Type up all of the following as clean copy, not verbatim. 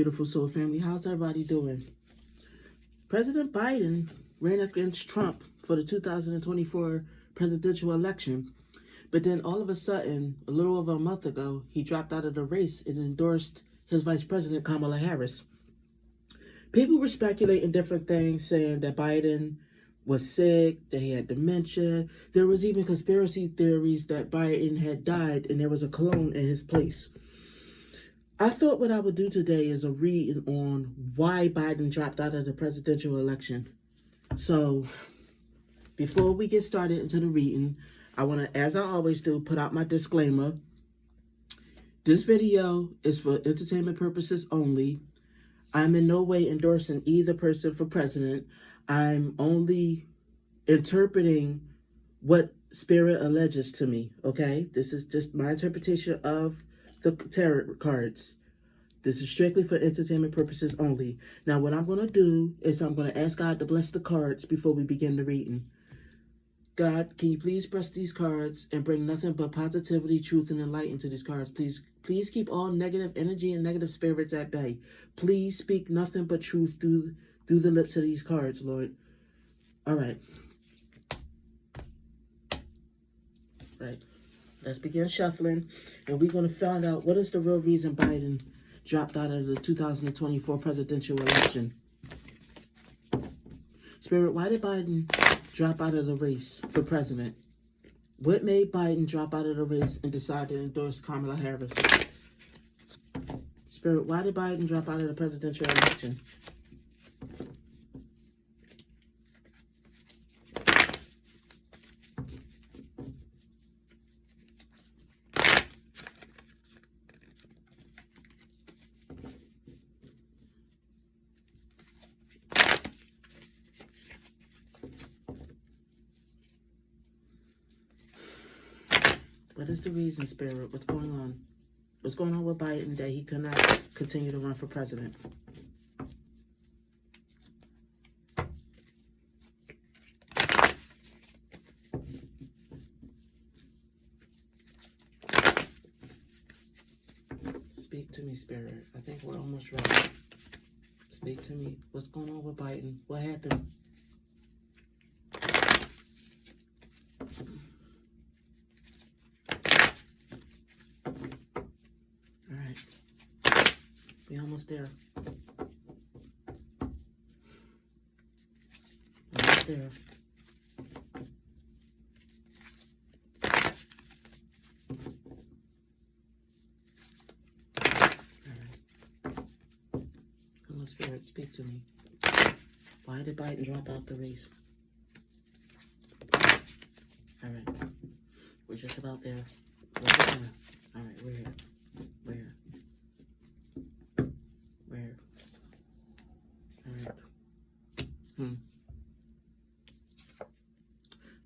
beautiful soul family. How's everybody doing? President Biden ran against Trump for the 2024 presidential election, but then all of a sudden, a little over a month ago, he dropped out of the race and endorsed his vice president, Kamala Harris. People were speculating different things, saying that Biden was sick, that he had dementia. There was even conspiracy theories that Biden had died and there was a clone in his place. I thought what I would do today is a reading on why Biden dropped out of the presidential election. So before we get started into the reading, I want to, as I always do, put out my disclaimer. This video is for entertainment purposes only. I'm in no way endorsing either person for president. I'm only interpreting what spirit alleges to me, okay? This is just my interpretation of the tarot cards. This is strictly for entertainment purposes only. Now, what I'm going to do is I'm going to ask God to bless the cards before we begin the reading. God, can you please bless these cards and bring nothing but positivity, truth, and enlightenment to these cards? Please keep all negative energy and negative spirits at bay. Please speak nothing but truth through the lips of these cards, Lord. All right. Right. Let's begin shuffling, and we're going to find out what is the real reason Biden dropped out of the 2024 presidential election. Spirit, why did Biden drop out of the race for president? What made Biden drop out of the race and decide to endorse Kamala Harris? Spirit, why did Biden drop out of the presidential election? What is the reason, Spirit? What's going on? What's going on with Biden that he cannot continue to run for president? Speak to me, Spirit. I think we're almost ready. Speak to me. What's going on with Biden? What happened? We're almost there. Almost there. Come on, Spirit, speak to me. Why did Biden drop out the race? All right. We're just about there. All right, we're here. We're here.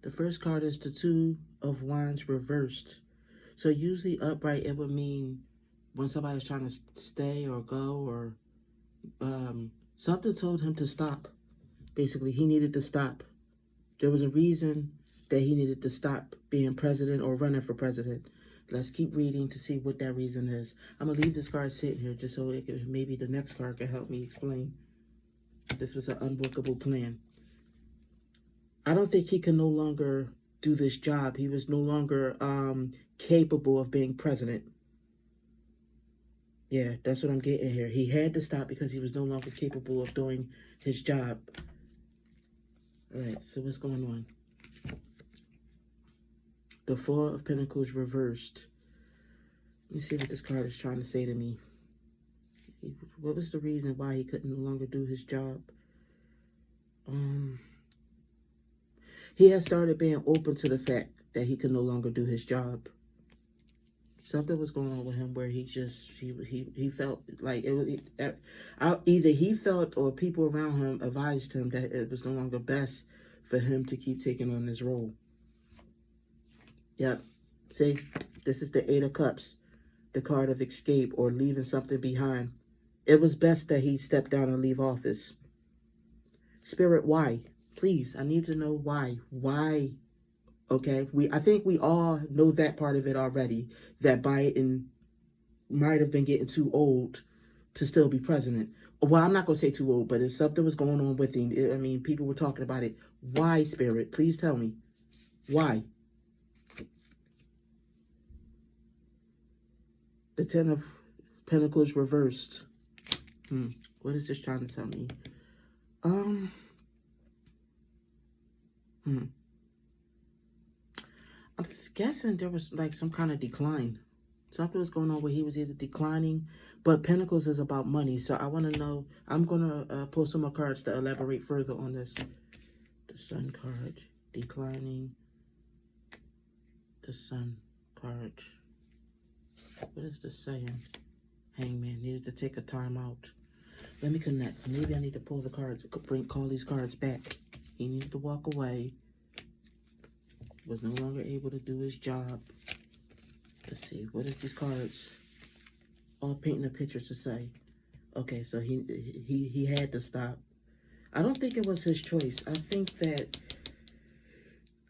The first card is the Two of Wands reversed. So usually upright, it would mean when somebody's trying to stay or go, or something told him to stop. Basically, he needed to stop. There was a reason that he needed to stop being president or running for president. Let's keep reading to see what that reason is. I'm going to leave this card sitting here just so it can, maybe the next card can help me explain. This was an unworkable plan. I don't think he can no longer do this job. He was no longer capable of being president. Yeah, that's what I'm getting here. He had to stop because he was no longer capable of doing his job. All right, so what's going on? The Four of Pentacles reversed. Let me see what this card is trying to say to me. What was the reason why he couldn't no longer do his job? He had started being open to the fact that he could no longer do his job. Something was going on with him where he felt like it was either he felt or people around him advised him that it was no longer best for him to keep taking on this role. Yep. See, this is the Eight of Cups, the card of escape or leaving something behind. It was best that he stepped down and leave office. Spirit, why? Please, I need to know why. Why? Okay, I think we all know that part of it already, that Biden might have been getting too old to still be president. Well, I'm not going to say too old, but if something was going on with him, I mean, people were talking about it. Why, Spirit? Please tell me. Why? The Ten of Pentacles reversed. What is this trying to tell me? I'm guessing there was like some kind of decline. Something was going on where he was either declining, but Pentacles is about money. So I want to know, I'm going to pull some more cards to elaborate further on this. The Sun card, declining. The Sun card. What is this saying? Hangman needed to take a time out. Let me connect. Maybe I need to pull the cards, call these cards back. He needed to walk away. Was no longer able to do his job. Let's see, what is these cards all painting a picture to say? Okay, so he had to stop. I don't think it was his choice. I think that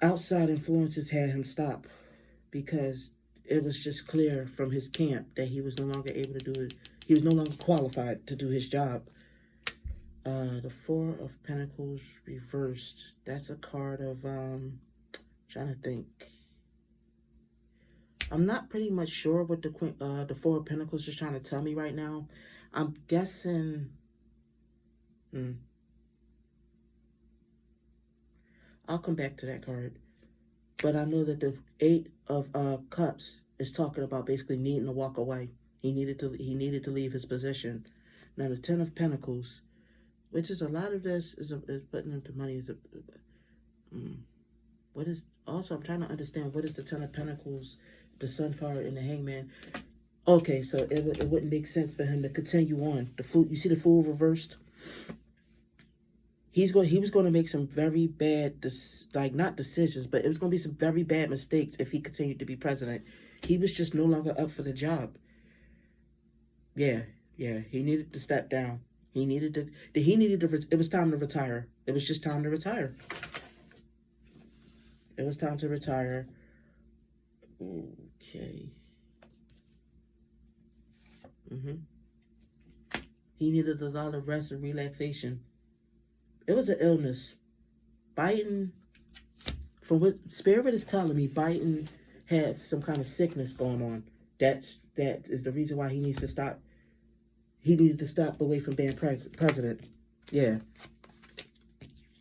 outside influences had him stop because it was just clear from his camp that he was no longer able to do it. He was no longer qualified to do his job. The Four of Pentacles reversed. That's a card of, trying to think. I'm not pretty much sure what the Four of Pentacles is trying to tell me right now. I'm guessing, I'll come back to that card. But I know that the Eight of Cups is talking about basically needing to walk away. He needed to leave his position. Now the Ten of Pentacles, which is a lot of this is putting into money. What is also I'm trying to understand what is the Ten of Pentacles, the Sun card, and the Hangman. Okay, so it wouldn't make sense for him to continue on. The Fool, you see the Fool reversed. He was going to make some very bad, not decisions, but it was going to be some very bad mistakes if he continued to be president. He was just no longer up for the job. Yeah, he needed to step down. It was time to retire. It was just time to retire. It was time to retire. Okay. He needed a lot of rest and relaxation. It was an illness. Biden, from what Spirit is telling me, Biden had some kind of sickness going on. That is the reason why he needs to stop. He needed to stop away from being president. Yeah.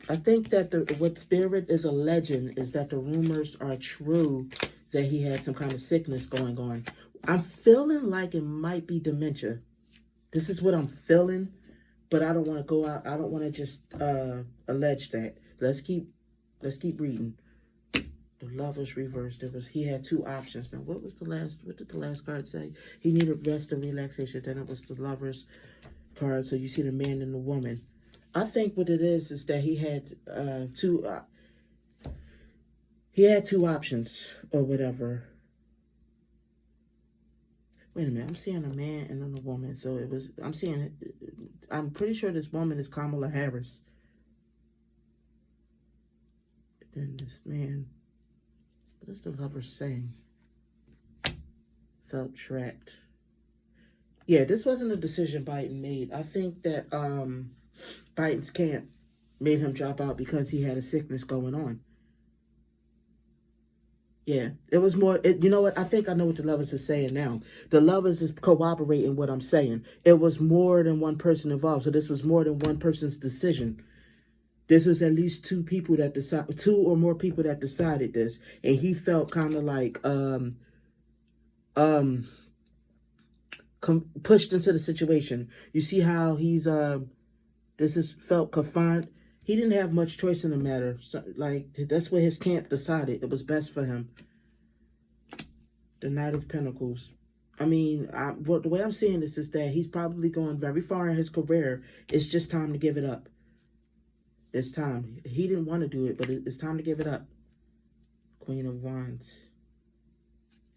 I think that what Spirit is alleging is that the rumors are true that he had some kind of sickness going on. I'm feeling like it might be dementia. This is what I'm feeling, but I don't want to go out. I don't want to just allege that. Let's keep reading. The Lovers reversed. He had two options. Now, what did the last card say? He needed rest and relaxation. Then it was the Lovers card. So you see the man and the woman. I think what it is that he had two options or whatever. Wait a minute, I'm seeing a man and then a woman. So I'm pretty sure this woman is Kamala Harris. And this man, what is the lover saying? Felt trapped. Yeah, this wasn't a decision Biden made. I think that Biden's camp made him drop out because he had a sickness going on. Yeah, it was more, you know what? I think I know what the Lovers is saying now. The Lovers is corroborating what I'm saying. It was more than one person involved. So this was more than one person's decision. This was at least two or more people that decided this. And he felt kind of like pushed into the situation. You see how he's felt confined. He didn't have much choice in the matter. So, that's what his camp decided. It was best for him. The Knight of Pentacles. I mean, the way I'm seeing this is that he's probably going very far in his career. It's just time to give it up. It's time. He didn't want to do it, but it's time to give it up. Queen of Wands.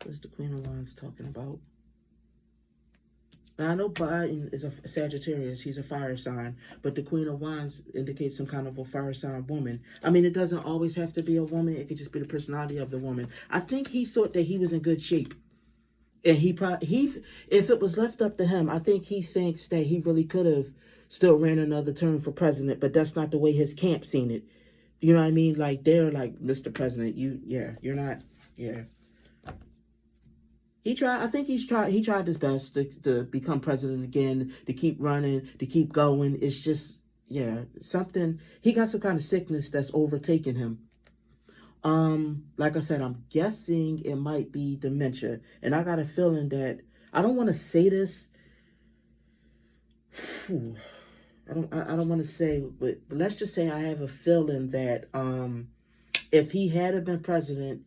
What's the Queen of Wands talking about? Now, I know Biden is a Sagittarius. He's a fire sign. But the Queen of Wands indicates some kind of a fire sign woman. I mean, it doesn't always have to be a woman. It could just be the personality of the woman. I think he thought that he was in good shape. And if it was left up to him, I think he thinks that he really could have still ran another term for president, but that's not the way his camp seen it. You know what I mean? Like, they're like, Mr. President, you're not, yeah. He tried, I think he tried his best to become president again, to keep running, to keep going. It's just, yeah, he got some kind of sickness that's overtaken him. Like I said, I'm guessing it might be dementia. And I got a feeling that, I don't want to say this. I don't want to say, but let's just say I have a feeling that, if he had been president,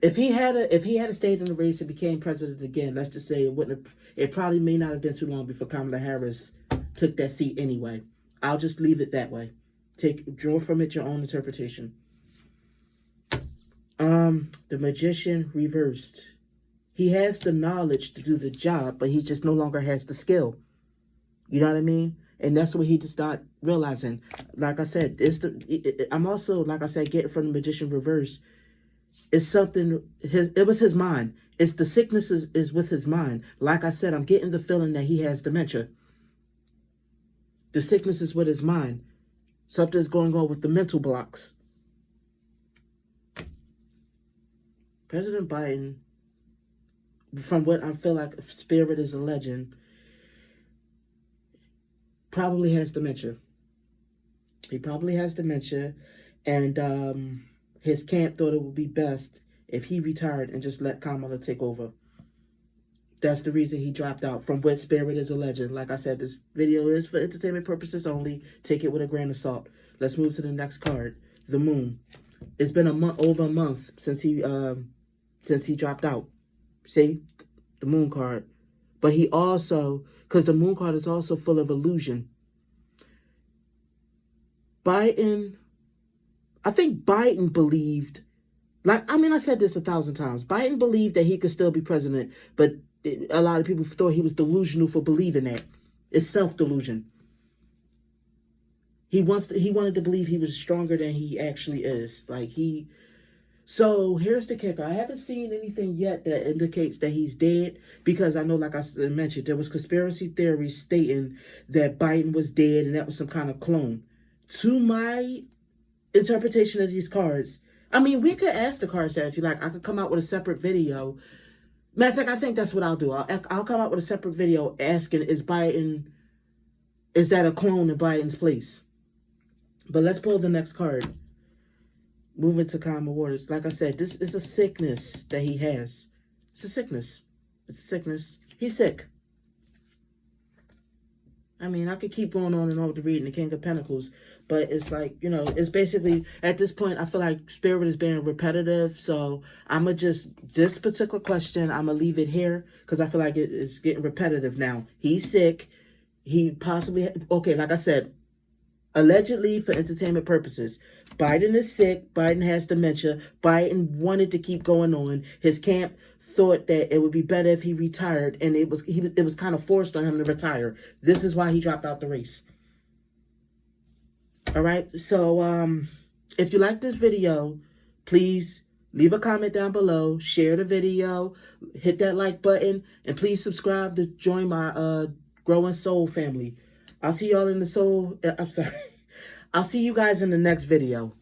if he had stayed in the race and became president again, let's just say it probably may not have been too long before Kamala Harris took that seat anyway. I'll just leave it that way. Draw from it your own interpretation. The magician reversed. He has the knowledge to do the job, but he just no longer has the skill. You know what I mean? And that's what he just not realizing. Like I said, I'm also, like I said, getting from the magician reverse. It's something, it was his mind. It's the sickness is with his mind. Like I said, I'm getting the feeling that he has dementia. The sickness is with his mind. Something's going on with the mental blocks. President Biden, from what I feel like spirit is alleging, probably has dementia. He probably has dementia, and his camp thought it would be best if he retired and just let Kamala take over. That's the reason he dropped out, from what spirit is alleging. Like I said, this video is for entertainment purposes only. Take it with a grain of salt. Let's move to the next card, the moon. It's been over a month since he dropped out. See, the moon card. But he also, because the moon card is also full of illusion. I think Biden believed, I said this 1,000 times. Biden believed that he could still be president, but a lot of people thought he was delusional for believing that. It's self-delusion. He wanted to believe he was stronger than he actually is. So here's the kicker. I haven't seen anything yet that indicates that he's dead, because I know, like I mentioned, there was conspiracy theories stating that Biden was dead and that was some kind of clone. To my interpretation of these cards, we could ask the cards that if you like. I could come out with a separate video. Matter of fact, I think that's what I'll do. I'll come out with a separate video asking, is that a clone in Biden's place? But let's pull the next card. Moving to calmer waters. Like I said, this is a sickness that he has. It's a sickness. It's a sickness. He's sick. I could keep going on and on with the reading the King of Pentacles, but it's like, it's basically, at this point, I feel like spirit is being repetitive, so this particular question, I'm going to leave it here, because I feel like it is getting repetitive now. He's sick. He possibly, okay, like I said, allegedly for entertainment purposes. Biden is sick. Biden has dementia. Biden wanted to keep going on. His camp thought that it would be better if he retired, and it was kind of forced on him to retire. This is why he dropped out the race. All right. So if you like this video, please leave a comment down below, share the video, hit that like button, and please subscribe to join my growing soul family. I'll see y'all in the soul. I'm sorry. I'll see you guys in the next video.